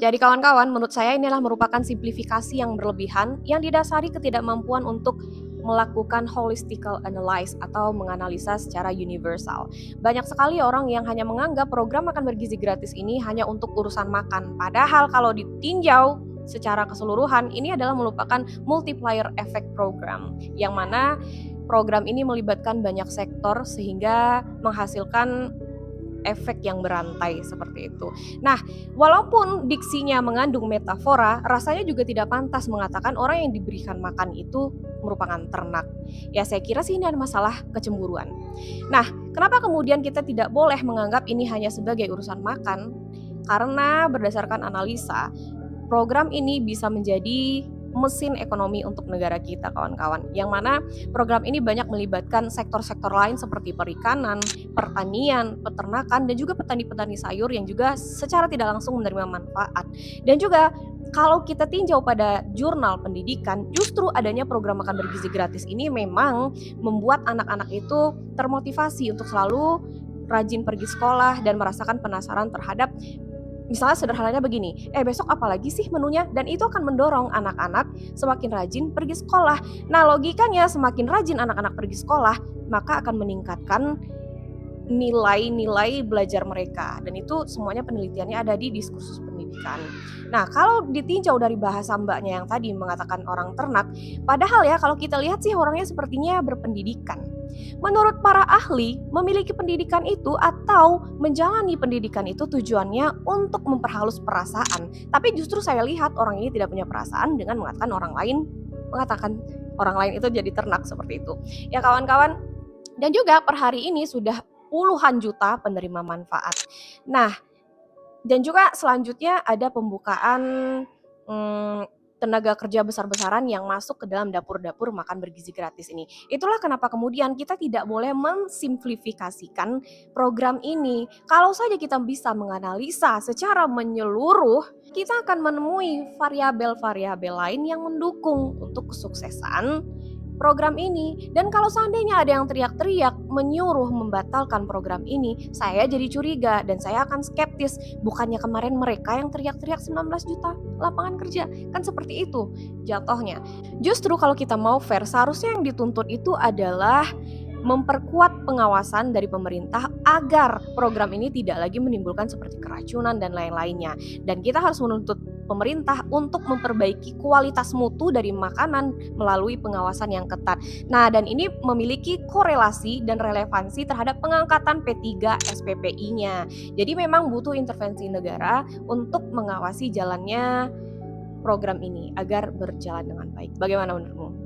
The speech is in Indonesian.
Jadi kawan-kawan, menurut saya inilah merupakan simplifikasi yang berlebihan yang didasari ketidakmampuan untuk melakukan holistical analysis atau menganalisa secara universal. Banyak sekali orang yang hanya menganggap program makan bergizi gratis ini hanya untuk urusan makan. Padahal kalau ditinjau secara keseluruhan, ini adalah merupakan multiplier effect program, yang mana program ini melibatkan banyak sektor sehingga menghasilkan efek yang berantai seperti itu. Nah, walaupun diksinya mengandung metafora, rasanya juga tidak pantas mengatakan orang yang diberikan makan itu merupakan ternak. Ya, saya kira sih ini ada masalah kecemburuan. Nah, kenapa kemudian kita tidak boleh menganggap ini hanya sebagai urusan makan? Karena berdasarkan analisa, program ini bisa menjadi mesin ekonomi untuk negara kita, kawan-kawan. Yang mana program ini banyak melibatkan sektor-sektor lain seperti perikanan, pertanian, peternakan, dan juga petani-petani sayur yang juga secara tidak langsung menerima manfaat. Dan juga kalau kita tinjau pada jurnal pendidikan, justru adanya program makan bergizi gratis ini memang membuat anak-anak itu termotivasi untuk selalu rajin pergi sekolah dan merasakan penasaran terhadap, misalnya sederhananya begini, besok apa lagi sih menunya? Dan itu akan mendorong anak-anak semakin rajin pergi sekolah. Nah, logikanya semakin rajin anak-anak pergi sekolah, maka akan meningkatkan nilai-nilai belajar mereka. Dan itu semuanya penelitiannya ada di diskursus pendidikan. Nah, kalau ditinjau dari bahasa mbaknya yang tadi mengatakan orang ternak, padahal ya kalau kita lihat sih orangnya sepertinya berpendidikan. Menurut para ahli, memiliki pendidikan itu atau menjalani pendidikan itu tujuannya untuk memperhalus perasaan. Tapi justru saya lihat orang ini tidak punya perasaan dengan mengatakan orang lain itu jadi ternak seperti itu. Ya kawan-kawan, dan juga per hari ini sudah puluhan juta penerima manfaat. Nah, dan juga selanjutnya ada pembukaan tenaga kerja besar-besaran yang masuk ke dalam dapur-dapur makan bergizi gratis ini. Itulah kenapa kemudian kita tidak boleh mensimplifikasikan program ini. Kalau saja kita bisa menganalisa secara menyeluruh, kita akan menemui variabel-variabel lain yang mendukung untuk kesuksesan program ini. Dan kalau seandainya ada yang teriak-teriak menyuruh membatalkan program ini, saya jadi curiga dan saya akan skeptis. Bukannya kemarin mereka yang teriak-teriak 19 juta lapangan kerja, kan seperti itu jatuhnya. Justru kalau kita mau fair, seharusnya yang dituntut itu adalah memperkuat pengawasan dari pemerintah agar program ini tidak lagi menimbulkan seperti keracunan dan lain-lainnya. Dan kita harus menuntut pemerintah untuk memperbaiki kualitas mutu dari makanan melalui pengawasan yang ketat. Nah, dan ini memiliki korelasi dan relevansi terhadap pengangkatan P3 SPPI-nya. Jadi memang butuh intervensi negara untuk mengawasi jalannya program ini agar berjalan dengan baik. Bagaimana menurutmu?